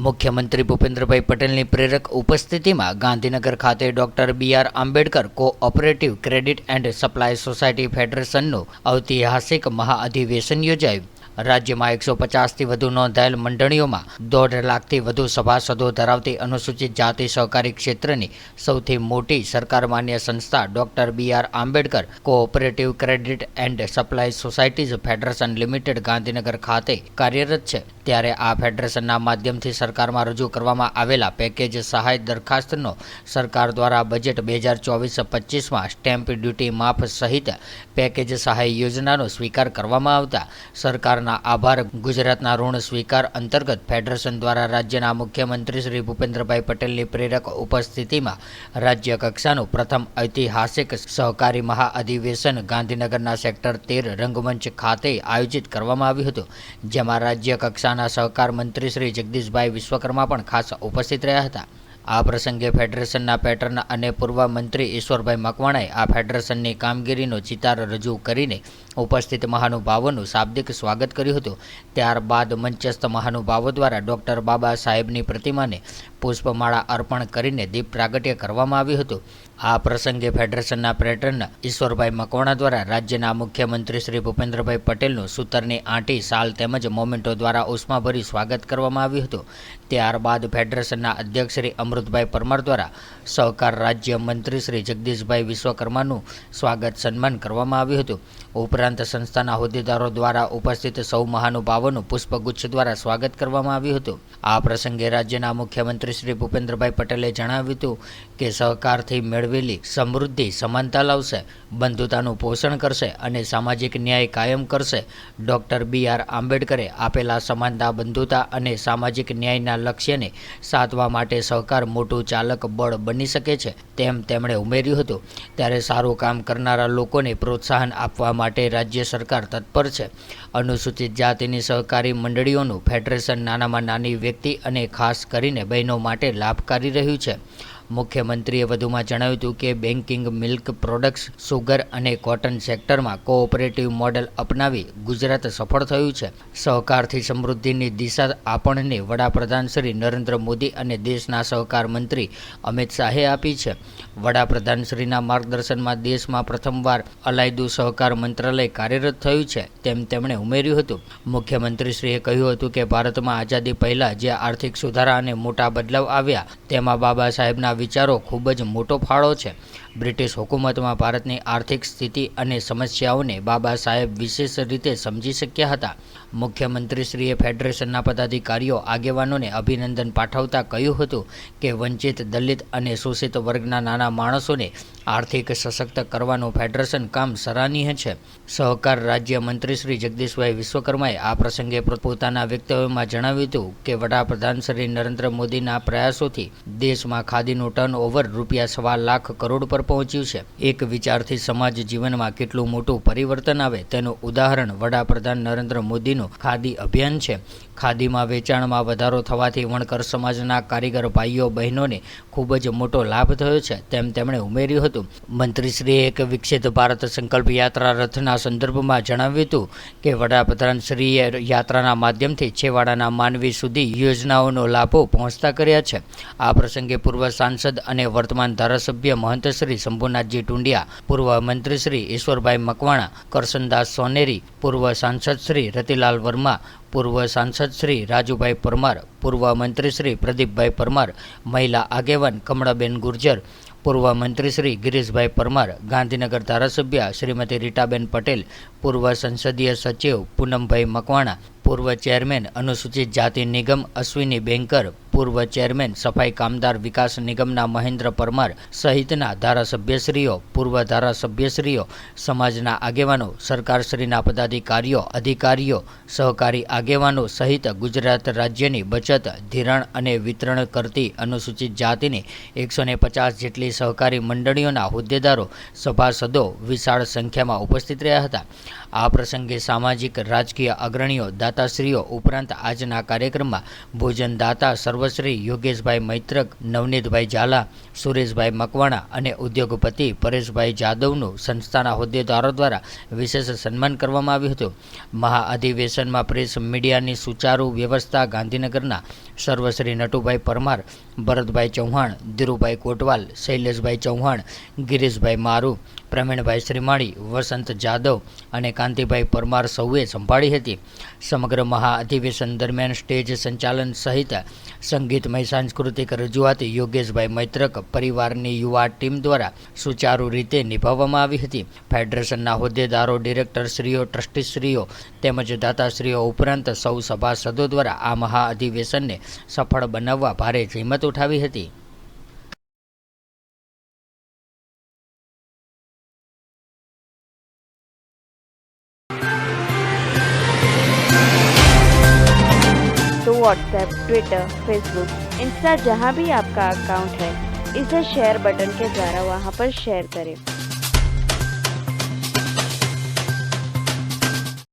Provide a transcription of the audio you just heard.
મુખ્યમંત્રી ભૂપેન્દ્રભાઈ પટેલની પ્રેરક ઉપસ્થિતિમાં ગાંધીનગર ખાતે doctor B R. Ambedkar cooperative credit and supply society ફેડરેશનનું ઐતિહાસિક મહાઅધિવેશન યોજાયું. રાજ્યમાં 150થી વધુ નોંધાયેલ મંડળીઓમાં 1.5 લાખથી વધુ સભાસદો ધરાવતી અનુસૂચિત જાતિ સહકારી ક્ષેત્રની સૌથી મોટી સરકાર માન્ય સંસ્થા doctor B R. Ambedkar cooperative credit and supply societies federation limited Gandhinagar ખાતે કાર્યરત છે. ત્યારે આ ફેડરેશનના માધ્યમથી સરકારમાં રજૂ કરવામાં આવેલા પેકેજ સહાય દરખાસ્તનો સરકાર દ્વારા બજેટ 2024-25માં સ્ટેમ્પ ડ્યુટી માફ સહિત પેકેજ સહાય યોજનાનો સ્વીકાર કરવામાં આવતા સરકાર આભાર ગુજરાતના ઋણ સ્વીકાર અંતર્ગત ફેડરેશન દ્વારા રાજ્યના મુખ્યમંત્રી શ્રી ભૂપેન્દ્રભાઈ પટેલની પ્રેરક ઉપસ્થિતિમાં રાજ્ય કક્ષાનું પ્રથમ ઐતિહાસિક સહકારી મહાઅધિવેશન ગાંધીનગરના સેક્ટર 13 રંગમંચ ખાતે આયોજિત કરવામાં આવ્યું હતું. જેમાં રાજ્ય કક્ષાના સહકાર મંત્રી શ્રી જગદીશભાઈ વિશ્વકર્મા પણ ખાસ ઉપસ્થિત રહ્યા હતા. આ પ્રસંગે ફેડરેશનના પેટર્ન અને પૂર્વ મંત્રી ઈશ્વરભાઈ મકવાણાએ આ ફેડરેશનની કામગીરીનો ચિતાર રજૂ કરીને ઉપસ્થિત મહાનુભાવોનું શાબ્દિક સ્વાગત કર્યું હતું. ત્યારબાદ મંચસ્થ મહાનુભાવો દ્વારા ડૉક્ટર બાબા સાહેબની પ્રતિમાને પુષ્પમાળા અર્પણ કરીને દીપ પ્રાગટ્ય કરવામાં આવ્યું હતું. આ પ્રસંગે ફેડરેશનના પેટર્ન ઈશ્વરભાઈ મકવાણા દ્વારા રાજ્યના મુખ્યમંત્રી શ્રી ભૂપેન્દ્રભાઈ પટેલનું સૂતરની આંટી શાલ તેમજ મોમેન્ટો દ્વારા ઉષ્માભર્યું સ્વાગત કરવામાં આવ્યું હતું. ત્યારબાદ ફેડરેશનના અધ્યક્ષ શ્રી અમૃતભાઈ પરમાર દ્વારા સહકાર રાજ્ય મંત્રી શ્રી જગદીશભાઈ વિશ્વકર્માનું સ્વાગત સન્માન કરવામાં આવ્યું હતું. ઉપરાંત સંસ્થાના હોદ્દેદારો દ્વારા ઉપસ્થિત સૌ મહાનુભાવોનું પુષ્પગુચ્છ દ્વારા સ્વાગત કરવામાં આવ્યું હતું. આ પ્રસંગે રાજ્યના મુખ્યમંત્રી શ્રી ભૂપેન્દ્રભાઈ પટેલે જણાવ્યું હતું કે સહકારથી મેળવેલી સમૃદ્ધિ સમાનતા લાવશે, બંધુતાનું પોષણ કરશે અને સામાજિક ન્યાય કાયમ કરશે. ડોક્ટર બી.આર. આંબેડકરે આપેલા સમાનતા, બંધુતા અને સામાજિક ન્યાયના લક્ષ્યને સાધવા માટે સહકાર મોટું ચાલક બળ બની શકે છે તેમ તેમણે ઉમેર્યું હતું. ત્યારે સારું કામ કરનારા લોકોને પ્રોત્સાહન આપવા માટે રાજ્ય સરકાર તત્પર છે. અનુસૂચિત જાતિની સહકારી મંડળીઓનું ફેડરેશન નાનામાં નાની વ્યક્તિ અને ખાસ કરીને બહેનો માટે લાભકારી રહ્યું છે. મુખ્યમંત્રીએ વધુમાં જણાવ્યું હતું કે બેન્કિંગ, મિલ્ક પ્રોડક્ટ્સ, સુગર અને કોટન સેક્ટરમાં કોઓપરેટિવ મોડેલ અપનાવી ગુજરાત સફળ થયું છે. સહકારથી સમૃદ્ધિની દિશા આપણને વડાપ્રધાન શ્રી નરેન્દ્ર મોદી અને દેશના સહકાર મંત્રી અમિત શાહે આપી છે. વડાપ્રધાન શ્રીના માર્ગદર્શનમાં દેશમાં પ્રથમવાર અલાયદું સહકાર મંત્રાલય કાર્યરત થયું છે તેમ તેમણે ઉમેર્યું હતું. મુખ્યમંત્રીશ્રીએ કહ્યું હતું કે ભારતમાં આઝાદી પહેલાં જે આર્થિક સુધારા અને મોટા બદલાવ આવ્યા તેમાં બાબા સાહેબના વિચારો ખૂબ જ મોટો ફાળો છે. બ્રિટિશ હુકુમતમાં ભારતની આર્થિક સ્થિતિ અને સમસ્યાઓને બાબા સાહેબ વિશેષ રીતે સમજી શક્યા હતા. મુખ્યમંત્રીશ્રીએ ફેડરેશનના પદાધિકારીઓ, આગેવાનોને અભિનંદન પાઠવતા કહ્યું હતું કે વંચિત, દલિત અને શોષિત વર્ગના નાના માણસોને આર્થિક સશક્ત કરવાનું ફેડરેશન કામ સરાહનીય છે. સહકાર રાજ્ય મંત્રી શ્રી જગદીશભાઈ વિશ્વકર્માએ આ પ્રસંગે પોતાના વક્તવ્યમાં જણાવ્યું હતું કે વડાપ્રધાન શ્રી નરેન્દ્ર મોદીના પ્રયાસોથી દેશમાં ખાદીનું ટર્નઓવર ₹1.25 લાખ કરોડ પર પહોંચ્યું છે. એક વિચારથી સમાજ જીવનમાં કેટલું મોટું પરિવર્તન આવે તેનું ઉદાહરણ વડાપ્રધાન નરેન્દ્ર મોદીનું ખાદી અભિયાન છે. ખાદીમાં વેચાણમાં વધારો થવાથી વણકર સમાજના કારીગર ભાઈઓ બહેનોને ખૂબ જ મોટો લાભ થયો છે તેમ તેમણે ઉમેર્યું હતું. મંત્રીશ્રીએ એક વિકસિત ભારત સંકલ્પ યાત્રા રથના સંદર્ભમાં જણાવ્યું હતું કે વડાપ્રધાનશ્રીએ યાત્રાના માધ્યમથી છેવાડાના માનવી સુધી યોજનાઓનો લાભો પહોંચતા કર્યા છે. આ પ્રસંગે પૂર્વ સાંસદ અને વર્તમાન ધારાસભ્ય મહંત શ્રી શંભુનાથજી ટુંડિયા, પૂર્વ મંત્રી શ્રી ઈશ્વરભાઈ મકવાણા, કરશનદાસ સોનેરી, પૂર્વ સાંસદ શ્રી રતિલાલ વર્મા, પૂર્વ સાંસદ શ્રી રાજુભાઈ પરમાર, પૂર્વ મંત્રી શ્રી પ્રદીપભાઈ પરમાર, મહિલા આગેવાન કમળાબેન ગુર્જર, પૂર્વ મંત્રી શ્રી ગિરીશભાઈ પરમાર, ગાંધીનગર ધારાસભ્ય શ્રીમતી રીટાબેન પટેલ, પૂર્વ સંસદીય સચિવ પૂનમભાઈ મકવાણા, પૂર્વ ચેરમેન અનુસૂચિત જાતિ નિગમ અશ્વિની બેંકર, પૂર્વ ચેરમેન સફાઈ કામદાર વિકાસ નિગમના મહેન્દ્ર પરમાર સહિતના ધારાસભ્યશ્રીઓ, પૂર્વ ધારાસભ્યશ્રીઓ, સમાજના આગેવાનો, સરકારશ્રીના પદાધિકારીઓ, અધિકારીઓ, સહકારી આગેવાનો સહિત ગુજરાત રાજ્યની બચત, ધિરાણ અને વિતરણ કરતી અનુસૂચિત જાતિની 150 જેટલી સહકારી મંડળીઓના હોદ્દેદારો, સભાસદો વિશાળ સંખ્યામાં ઉપસ્થિત રહ્યા હતા. આ પ્રસંગે સામાજિક રાજકીય અગ્રણીઓ, દાતાશ્રીઓ ઉપરાંત આજના કાર્યક્રમમાં ભોજનદાતા સર્વ સર્વશ્રી યોગેશભાઈ મૈત્રક, નવનીતભાઈ ઝાલા, સુરેશભાઈ મકવાણા અને ઉદ્યોગપતિ પરેશભાઈ જાદવનું સંસ્થાના હોદ્દેદારો દ્વારા વિશેષ સન્માન કરવામાં આવ્યું હતું. મહાઅધિવેશનમાં પ્રેસ મીડિયાની સુચારુ વ્યવસ્થા ગાંધીનગરના સર્વશ્રી નટુભાઈ પરમાર, ભરતભાઈ ચૌહાણ, ધીરુભાઈ કોટવાલ, શૈલેષભાઈ ચૌહાણ, ગિરીશભાઈ મારુ, પ્રવીણભાઈ શ્રીમાળી, વસંત જાદવ અને કાંતિભાઈ પરમાર સૌએ સંભાળી હતી. સમગ્ર મહાઅધિવેશન દરમિયાન સ્ટેજ સંચાલન સહિત સંગીતમય સાંસ્કૃતિક રજૂઆત યોગેશભાઈ મૈત્રક પરિવારની યુવા ટીમ દ્વારા સુચારુ રીતે નિભાવવામાં આવી હતી. ફેડરેશનના હોદ્દેદારો, ડિરેક્ટરશ્રીઓ, ટ્રસ્ટીશ્રીઓ તેમજ દાતાશ્રીઓ ઉપરાંત સૌ સભાસદો દ્વારા આ મહાઅધિવેશનને સફળ બનાવવા ભારે જહેમત ઉઠાવી હતી. तो व्हाट्सएप, ट्विटर, फेसबुक, इंस्टा जहाँ भी आपका अकाउंट है, इसे शेयर बटन के द्वारा वहाँ पर शेयर करें